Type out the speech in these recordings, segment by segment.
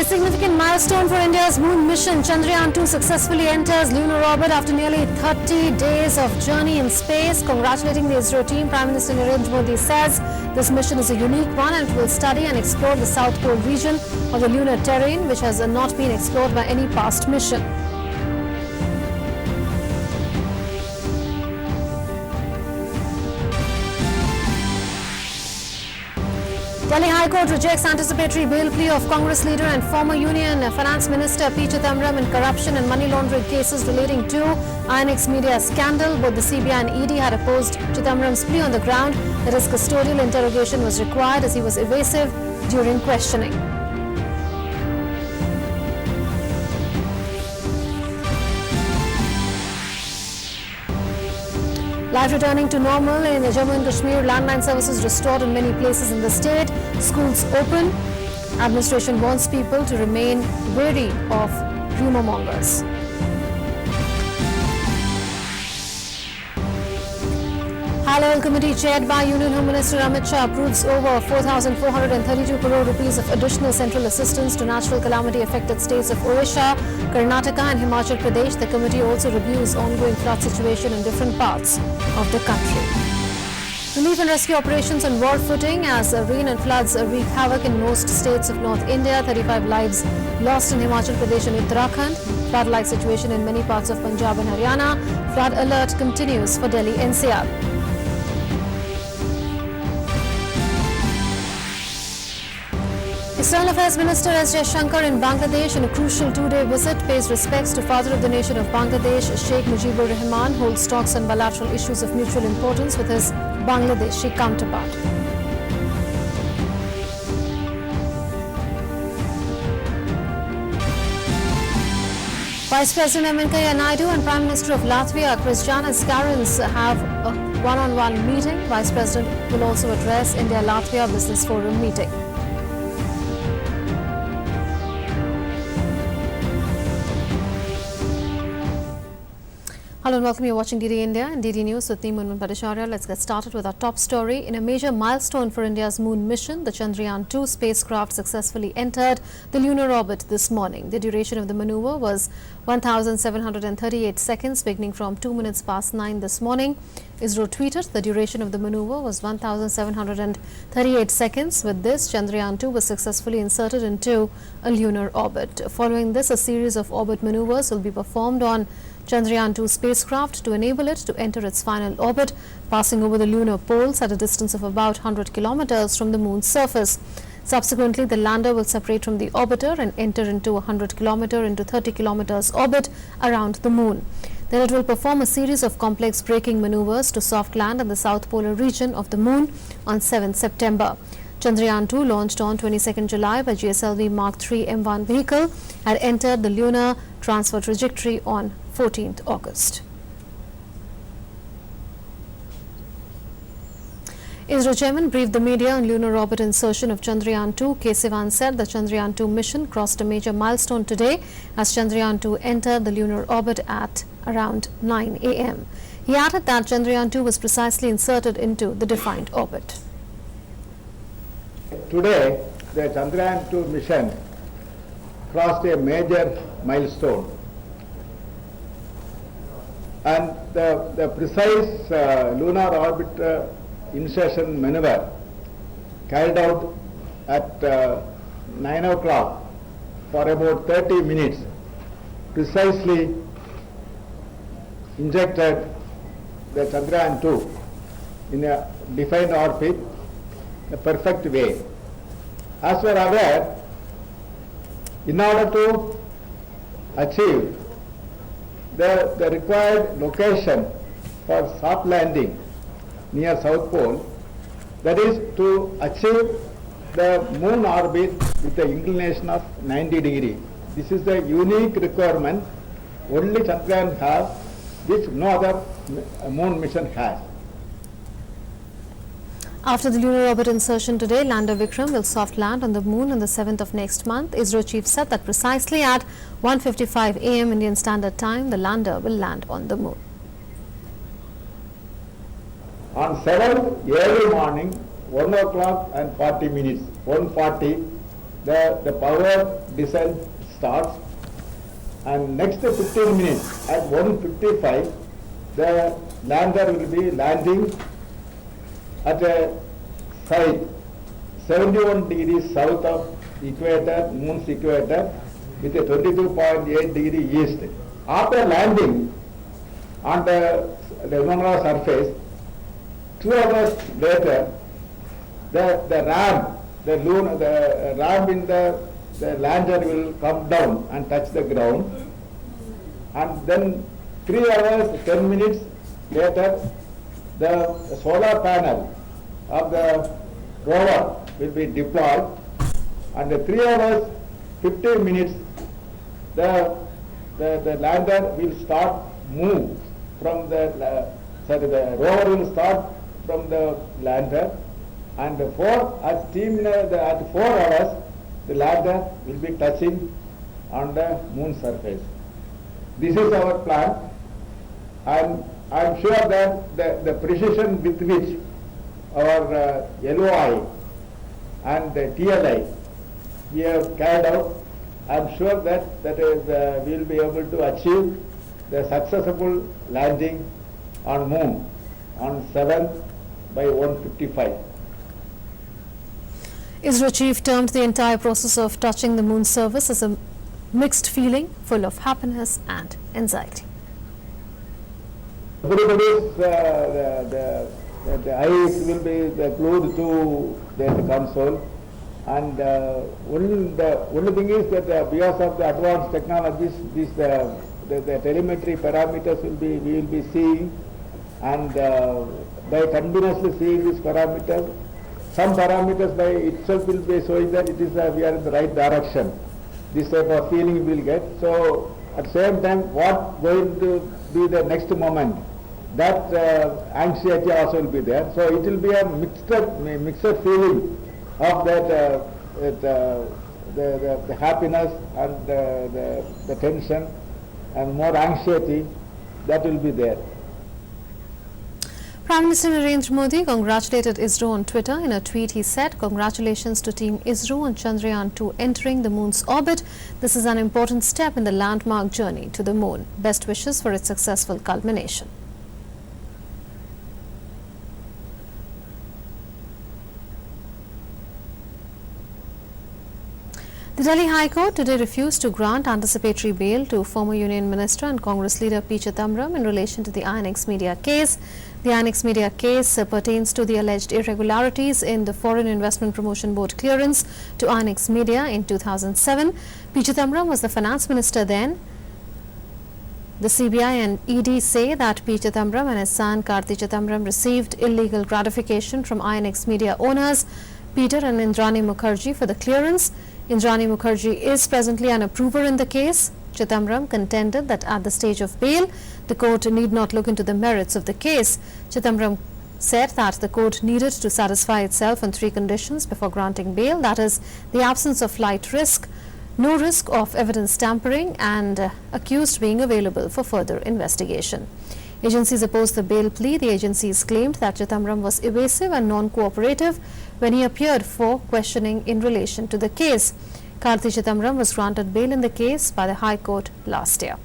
A significant milestone for India's moon mission. Chandrayaan-2 successfully enters lunar orbit after nearly 30 days of journey in space. Congratulating the ISRO team, Prime Minister Narendra Modi says this mission is a unique one and it will study and explore the South Pole region of the lunar terrain, which has not been explored by any past mission. Delhi High Court rejects anticipatory bail plea of Congress leader and former Union Finance Minister P. Chidambaram in corruption and money laundering cases relating to INX media scandal. Both the CBI and ED had opposed Chidambaram's plea on the ground that his custodial interrogation was required as he was evasive during questioning. Life returning to normal in Jammu and Kashmir, landline services restored in many places in the state, schools open. Administration warns people to remain wary of rumour mongers. High Level Committee chaired by Union Home Minister Amit Shah approves over 4,432 crore rupees of additional central assistance to natural calamity affected states of Odisha, Karnataka and Himachal Pradesh. The committee also reviews ongoing flood situation in different parts of the country. Relief and rescue operations on war footing as rain and floods wreak havoc in most states of North India. 35 lives lost in Himachal Pradesh and Uttarakhand. Flood-like situation in many parts of Punjab and Haryana. Flood alert continues for Delhi NCR. External Affairs Minister S.Jaishankar in Bangladesh in a crucial two-day visit pays respects to Father of the Nation of Bangladesh, Sheikh Mujibur Rahman, holds talks on bilateral issues of mutual importance with his Bangladeshi counterpart. Vice President M. Venkaiah Naidu and Prime Minister of Latvia, Krišjānis Kariņš, have a one-on-one meeting. Vice President will also address India-Latvia Business Forum meeting. Hello and welcome. You're watching DD India and DD News with me, Munmun Bhattacharya. Let's get started with our top story. In a major milestone for India's moon mission, the Chandrayaan-2 spacecraft successfully entered the lunar orbit this morning. The duration of the maneuver was 1,738 seconds, beginning from 2 minutes past 9 this morning. ISRO tweeted the duration of the maneuver was 1,738 seconds. With this, Chandrayaan-2 was successfully inserted into a lunar orbit. Following this, a series of orbit maneuvers will be performed on Chandrayaan-2 spacecraft to enable it to enter its final orbit, passing over the lunar poles at a distance of about 100 kilometers from the moon's surface. Subsequently, the lander will separate from the orbiter and enter into a 100 kilometer into 30 kilometers orbit around the moon. Then it will perform a series of complex braking maneuvers to soft land in the south polar region of the moon on 7 September. Chandrayaan-2, launched on 22nd July by GSLV Mark III M1 vehicle, had entered the lunar transfer trajectory on 14th August. ISRO chairman briefed the media on lunar orbit insertion of Chandrayaan-2. K. Sivan said the Chandrayaan-2 mission crossed a major milestone today as Chandrayaan-2 entered the lunar orbit at around 9 a.m. He added that Chandrayaan-2 was precisely inserted into the defined orbit. Today, the Chandrayaan-2 mission crossed a major milestone, and the precise lunar orbit insertion maneuver carried out at 9 o'clock for about 30 minutes precisely injected the Chandrayaan-2 in a defined orbit in a perfect way. As we are aware, in order to achieve the required location for soft landing near South Pole, that is to achieve the moon orbit with the inclination of 90 degrees. This is the unique requirement only Chandrayaan has, which no other moon mission has. After the lunar orbit insertion today, lander Vikram will soft land on the moon on the 7th of next month. ISRO chief said that precisely at 1:55 a.m. Indian Standard Time, the lander will land on the moon. On 7th early morning, 1 o'clock and 40 minutes, 1:40, the power descent starts, and next 15 minutes at 1:55, the lander will be landing at a site 71 degrees south of equator, moon's equator, with a 22.8 degree east. After landing on the lunar surface, 2 hours later, the ramp in the lander will come down and touch the ground, and then 3 hours 10 minutes later, the solar panel of the rover will be deployed, and the 3 hours 15 minutes the lander will start move from the rover will start from the lander, and at 4 hours the lander will be touching on the moon surface. This is our plan, and I am sure that the precision with which our LOI and the TLI we have carried out, I am sure that we will be able to achieve the successful landing on moon on 7th by 1:55. ISRO chief termed the entire process of touching the moon surface as a mixed feeling full of happiness and anxiety. Everybody's the eyes will be glued to the console, and only thing is that because of the advanced technologies, the telemetry parameters we will be seeing, and by continuously seeing these parameters, some parameters by itself will be showing that it is we are in the right direction. This type of feeling we will get. So at the same time, what going to be the next moment, that anxiety also will be there. So it will be a mixed feeling of that the happiness and the tension and more anxiety that will be there. Prime Minister Narendra Modi congratulated ISRO on Twitter. In a tweet, he said, "Congratulations to Team ISRO on Chandrayaan-2 entering the moon's orbit. This is an important step in the landmark journey to the moon. Best wishes for its successful culmination." The Delhi High Court today refused to grant anticipatory bail to former Union Minister and Congress leader P. Chidambaram in relation to the INX Media case. The INX Media case pertains to the alleged irregularities in the Foreign Investment Promotion Board clearance to INX Media in 2007. P. Chidambaram was the finance minister then. The CBI and ED say that P. Chidambaram and his son Karti Chidambaram received illegal gratification from INX Media owners Peter and Indrani Mukherjee for the clearance. Indrani Mukherjee is presently an approver in the case. Chidambaram contended that at the stage of bail, the court need not look into the merits of the case. Chidambaram said that the court needed to satisfy itself on 3 conditions before granting bail, that is, the absence of flight risk, no risk of evidence tampering, and accused being available for further investigation. Agencies opposed the bail plea. The agencies claimed that Chidambaram was evasive and non-cooperative when he appeared for questioning in relation to the case. Karti Chidambaram was granted bail in the case by the High Court last year.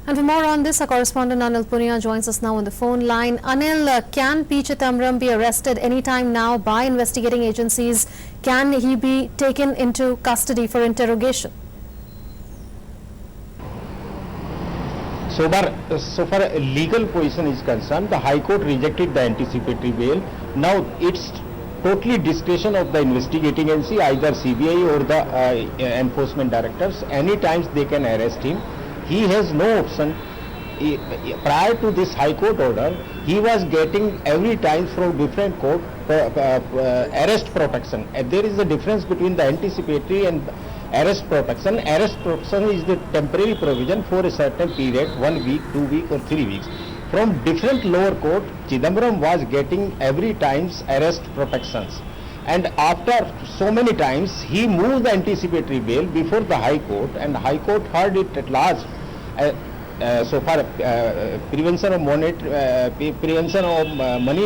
And for more on this, our correspondent Anil Punia joins us now on the phone line. Anil, can P. Chidambaram be arrested anytime now by investigating agencies? Can he be taken into custody for interrogation? So far legal position is concerned, the High Court rejected the anticipatory bail. Now it's totally discretion of the investigating agency, either CBI or the enforcement directors. Any times they can arrest him. He has no option. Prior to this High Court order, he was getting every time from different court arrest protection. There is a difference between the anticipatory and arrest protection. Arrest protection is the temporary provision for a certain period, 1 week, 2 weeks or 3 weeks. From different lower court, Chidambaram was getting every times arrest protections. And after so many times, he moved the anticipatory bail before the High Court, and the High Court heard it at large. So far, Prevention of Money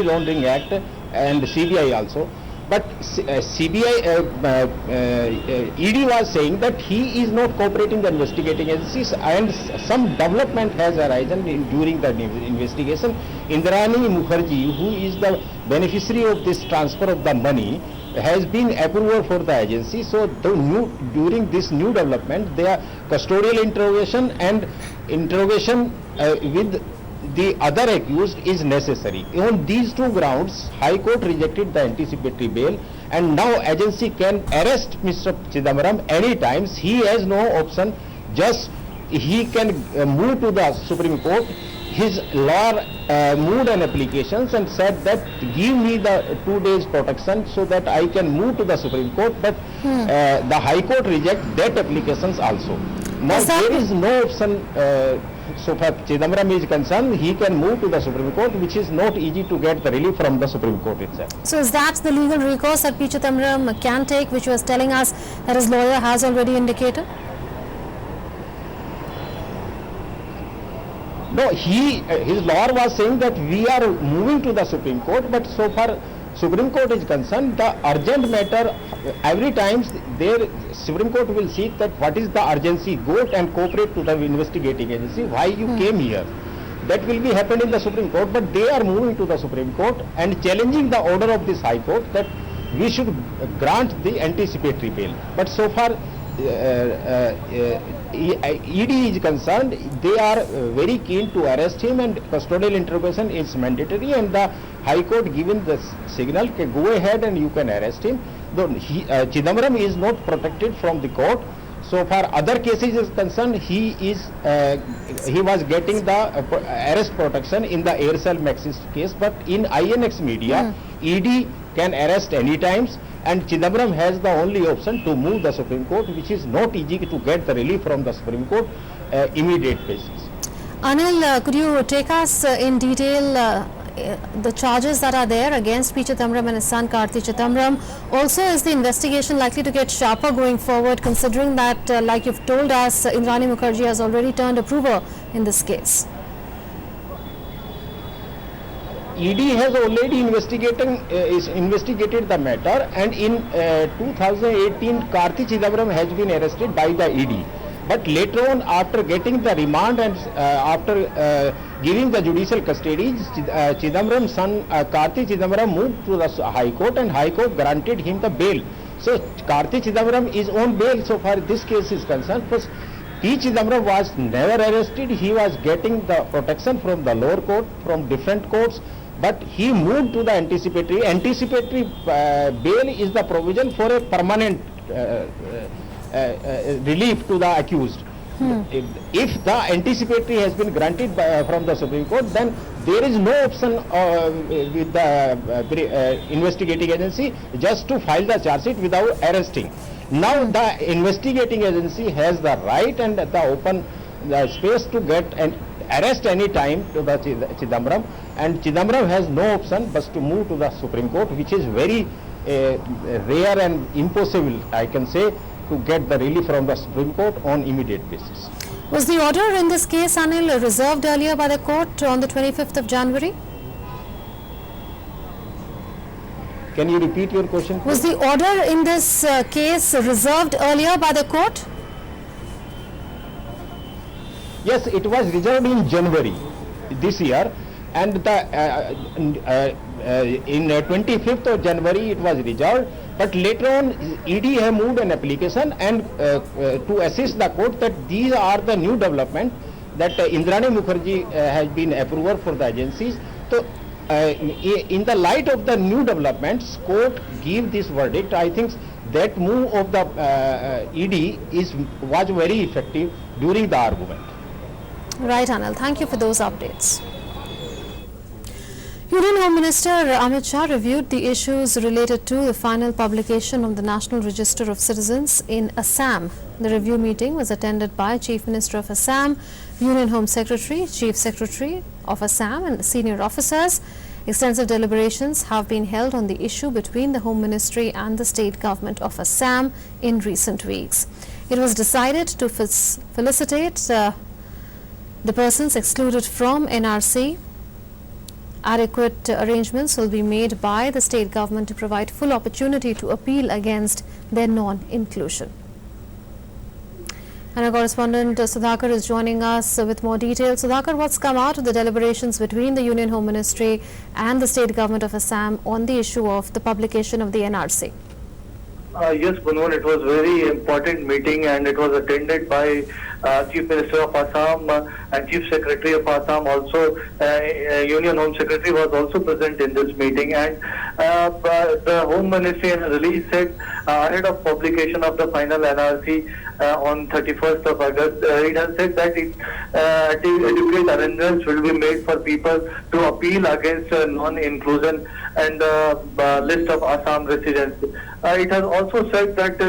Laundering Act and CBI also, But ED was saying that he is not cooperating the investigating agencies, and some development has arisen during the investigation. Indrani Mukherjee, who is the beneficiary of this transfer of the money, has been approval for the agency. So during this new development, their custodial interrogation and interrogation with the other accused is necessary. On these two grounds, High Court rejected the anticipatory bail, and now agency can arrest Mr. Chidambaram any times. He has no option. Just he can move to the Supreme Court. His lawyer moved an applications and said that give me the 2 days protection so that I can move to the Supreme Court, but the High Court reject that applications also. Now there is no option. So far Chidambaram is concerned, he can move to the Supreme Court, which is not easy to get the relief from the Supreme Court itself. So is that the legal recourse that P. Chidambaram can take, which was telling us that his lawyer has already indicated? No, his lawyer was saying that we are moving to the Supreme Court, but so far Supreme Court is concerned, the urgent matter, every time their Supreme Court will seek that what is the urgency, go and cooperate to the investigating agency, why you came here. That will be happened in the Supreme Court, but they are moving to the Supreme Court and challenging the order of this High Court that we should grant the anticipatory bail. But so far ED is concerned, they are very keen to arrest him, and custodial interrogation is mandatory, and the High Court given the signal, can go ahead and you can arrest him. Though Chidambaram is not protected from the court. So far other cases is concerned, he was getting the arrest protection in the Aircel Maxis case, but in INX media, ED can arrest any times, and Chidambaram has the only option to move the Supreme Court, which is not easy to get the relief from the Supreme Court immediate basis. Anil, could you take us in detail the charges that are there against P. Chidambaram and his son Karti Chidambaram? Also, is the investigation likely to get sharper going forward, considering that, like you've told us, Indrani Mukherjee has already turned approver in this case? ED has already investigated the matter, and in 2018 Karti Chidambaram has been arrested by the ED. But later on, after getting the remand and after giving the judicial custody, Chidambaram's son Karti Chidambaram moved to the High Court, and High Court granted him the bail. So Karti Chidambaram is on bail so far this case is concerned. Plus P. Chidambaram was never arrested. He was getting the protection from the lower court, from different courts, but he moved to the anticipatory. Anticipatory bail is the provision for a permanent relief to the accused. If the anticipatory has been granted from the Supreme Court, then there is no option with the investigating agency just to file the charge sheet without arresting. Now the investigating agency has the right and the open space to get and arrest any time to the Chidambaram, and Chidambaram has no option but to move to the Supreme Court, which is very rare and impossible, I can say, to get the relief from the Supreme Court on immediate basis. Was the order in this case, Anil, reserved earlier by the court on the 25th of January? Can you repeat your question, please? Was the order in this case reserved earlier by the court? Yes, it was reserved in January this year, and the in 25th of January it was reserved, but later on ED have moved an application and to assist the court that these are the new development that Indrani Mukherjee has been approver for the agencies. So in the light of the new developments, court give this verdict. I think that move of the ED was very effective during the argument. Right, Anil. Thank you for those updates. Union Home Minister Amit Shah reviewed the issues related to the final publication of the National Register of Citizens in Assam. The review meeting was attended by Chief Minister of Assam, Union Home Secretary, Chief Secretary of Assam and senior officers. Extensive deliberations have been held on the issue between the Home Ministry and the State Government of Assam in recent weeks. It was decided to felicitate the persons excluded from NRC Adequate arrangements will be made by the state government to provide full opportunity to appeal against their non-inclusion. And our correspondent Sudhakar is joining us with more details. Sudhakar, what's come out of the deliberations between the Union Home Ministry and the state government of Assam on the issue of the publication of the NRC? Yes, Bunwan, it was very important meeting and it was attended by Chief Minister of Assam and Chief Secretary of Assam. Also, Union Home Secretary was also present in this meeting. And the Home Ministry in a release said ahead of publication of the final NRC on 31st of August, it has said that adequate arrangements will be made for people to appeal against non-inclusion and list of Assam residents. It has also said that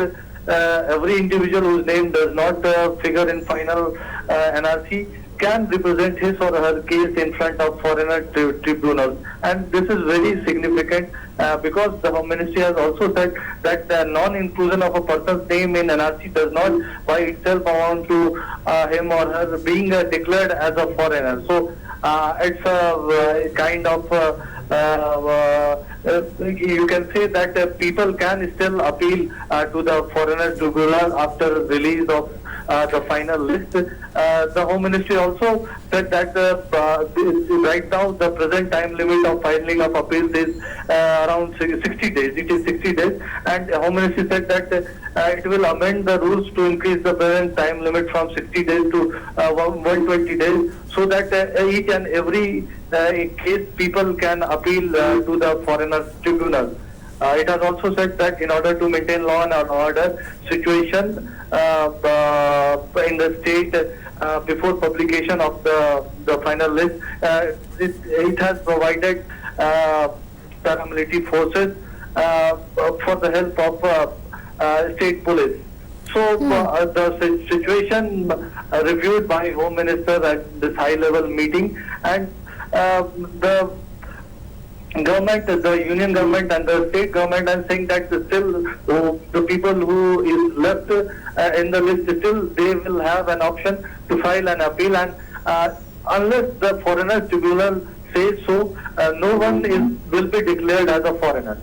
every individual whose name does not figure in final NRC can represent his or her case in front of foreigner tribunals. And this is very significant because the Home Ministry has also said that the non-inclusion of a person's name in NRC does not by itself amount to him or her being declared as a foreigner. So it's a kind of you can say that people can still appeal to the foreigner tribunal after release of the final list. The Home Ministry also said that right now the present time limit of filing of appeals is around 60 days. It is 60 days, and the Home Ministry said that it will amend the rules to increase the present time limit from 60 days to 120 days, so that each and every case people can appeal to the foreigner tribunal. It has also said that in order to maintain law and order situation in the state before publication of the final list, it has provided paramilitary forces for the help of state police. So the situation reviewed by Home Minister at this high-level meeting, and the government, the union government and the state government are saying that still the people who is left in the list, still they will have an option to file an appeal, and unless the foreigner tribunal says so, no one will be declared as a foreigner.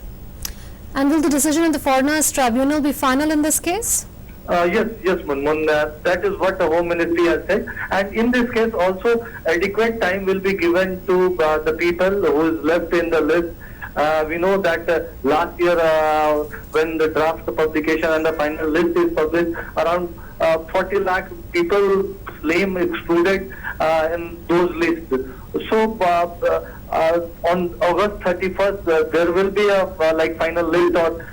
And will the decision in the foreigners tribunal be final in this case? Yes, Munmun, that is what the Home Ministry has said. And in this case also, adequate time will be given to the people who is left in the list. We know that last year when the draft publication and the final list is published, around 40 lakh people name excluded in those lists. So on August 31st, there will be a final list, or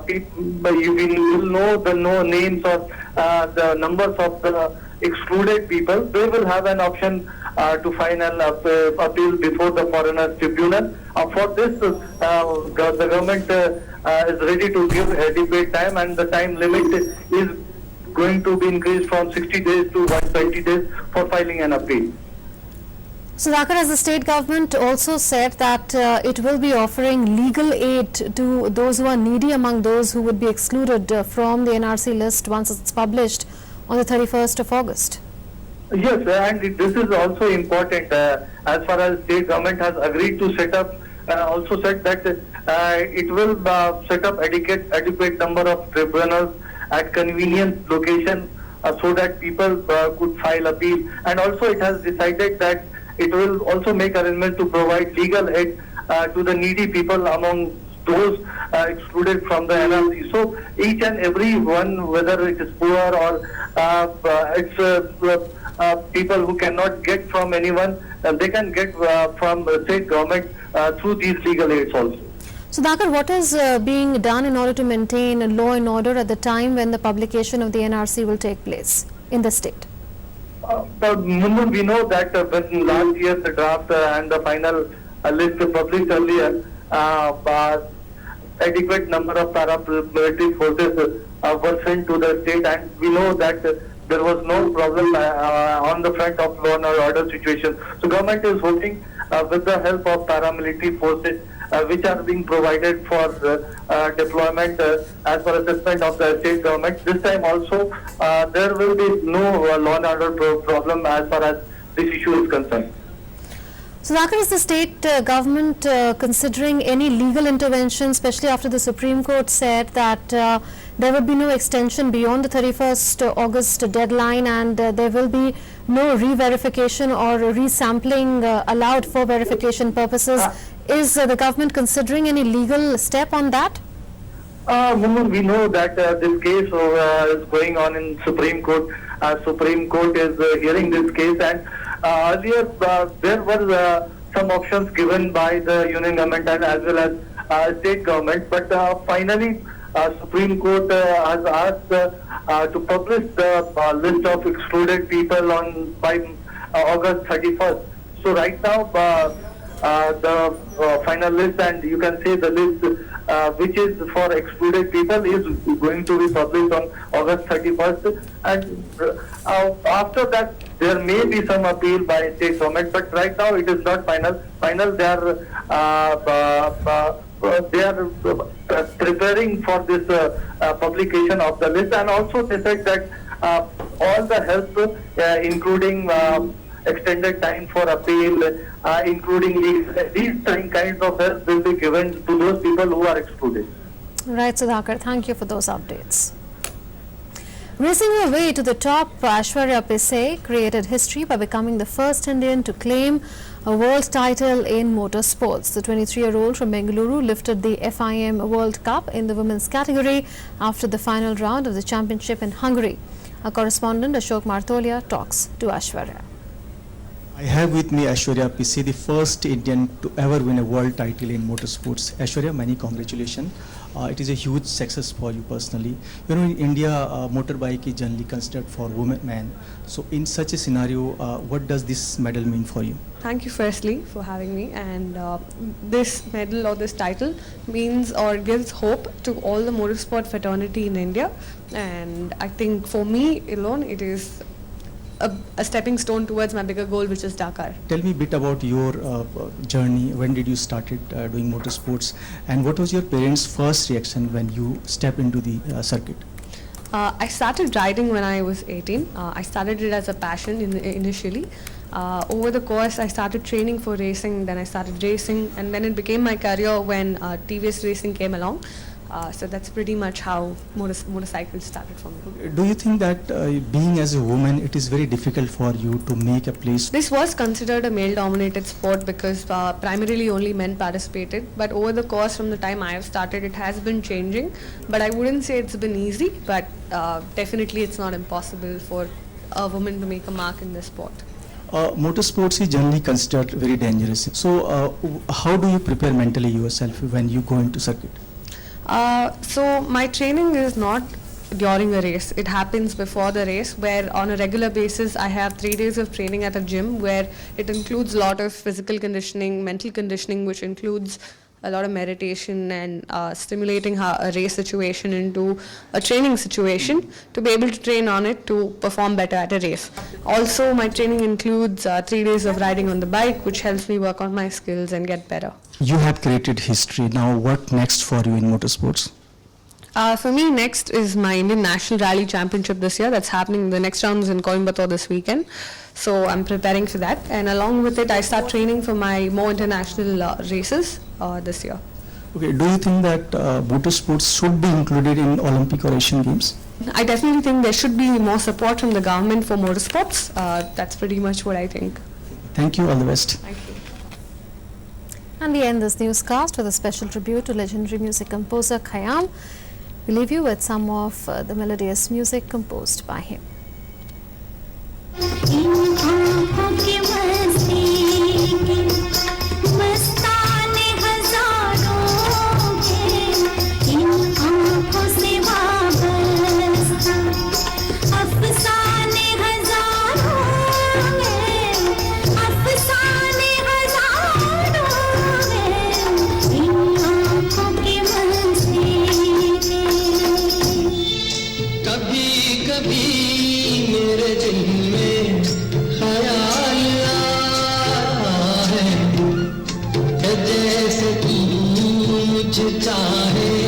you will know the names or the numbers of the excluded people. They will have an option to file an appeal before the foreigner tribunal. For this, the government is ready to give adequate time, and the time limit is going to be increased from 60 days to 120 days for filing an appeal. Sudhakar, as the state government also said that it will be offering legal aid to those who are needy among those who would be excluded from the NRC list once it's published on the 31st of August. Yes, and this is also important as far as state government has agreed to set up, also said that it will set up adequate number of tribunals at convenient location so that people could file appeal. And also it has decided that it will also make arrangements to provide legal aid to the needy people among those excluded from the NRC. So each and every one, whether it is poor or it's people who cannot get from anyone, they can get from the state government through these legal aids also. Sudhakar, what is being done in order to maintain law and order at the time when the publication of the NRC will take place in the state? Munmun, we know that when last year the draft and the final list published earlier, adequate number of paramilitary forces were sent to the state, and we know that there was no problem on the front of law and order situation. So government is hoping with the help of paramilitary forces which are being provided for deployment as per assessment of the state government. This time also there will be no law and order problem as far as this issue is concerned. So, Sudhakar, is the state government considering any legal intervention, especially after the Supreme Court said that there will be no extension beyond the 31st August deadline, and there will be no re-verification or resampling allowed for verification purposes? Is the government considering any legal step on that? Munmur, we know that this case is going on in Supreme Court. Supreme Court is hearing this case, and earlier there were some options given by the union government and as well as state government, but finally Supreme Court has asked to publish the list of excluded people by August 31st. So right now the final list, and you can say the list which is for excluded people, is going to be published on August 31st, and after that there may be some appeal by state government, but right now it is not final. They are preparing for this publication of the list, and also they said that all the help, including extended time for appeal, including these kinds of help will be given to those people who are excluded. Right, Sudhakar, thank you for those updates. Racing her way to the top, Aishwarya Pise created history by becoming the first Indian to claim a world title in motorsports. The 23-year-old from Bengaluru lifted the FIM World Cup in the women's category after the final round of the championship in Hungary. Our correspondent Ashok Martolia talks to Aishwarya. I have with me Aishwarya Pise, the first Indian to ever win a world title in motorsports. Aishwarya, many congratulations. It is a huge success for you personally. You know, in India, motorbike is generally considered for women. So in such a scenario, what does this medal mean for you? Thank you firstly for having me, and this medal or this title means or gives hope to all the motorsport fraternity in India, and I think for me alone it is a stepping stone towards my bigger goal, which is Dakar. Tell me a bit about your journey. When did you started doing motorsports, and what was your parents' first reaction when you stepped into the circuit? I started riding when I was 18. I started it as a passion initially. Over the course, I started training for racing, then I started racing, and then it became my career when TVS racing came along. So that's pretty much how motorcycles started for me. Do you think that being as a woman, it is very difficult for you to make a place? This was considered a male-dominated sport because primarily only men participated. But over the course from the time I have started, it has been changing. But I wouldn't say it's been easy, but definitely it's not impossible for a woman to make a mark in this sport. Motorsports is generally considered very dangerous. So how do you prepare mentally yourself when you go into circuit? So my training is not during a race. It happens before the race, where on a regular basis I have 3 days of training at a gym where it includes a lot of physical conditioning, mental conditioning, which includes a lot of meditation and stimulating a race situation into a training situation to be able to train on it to perform better at a race. Also, my training includes 3 days of riding on the bike, which helps me work on my skills and get better. You have created history. Now what next for you in motorsports? For me, next is my Indian National Rally Championship this year. That's happening. The next round is in Coimbatore this weekend. So I'm preparing for that. And along with it, I start training for my more international races this year. Okay. Do you think that motorsports should be included in Olympic or Asian Games? I definitely think there should be more support from the government for motorsports. That's pretty much what I think. Thank you. All the best. Thank you. And we end this newscast with a special tribute to legendary music composer Khayyam. We leave you with some of the melodious music composed by him. जैसे तू मुझे चाहे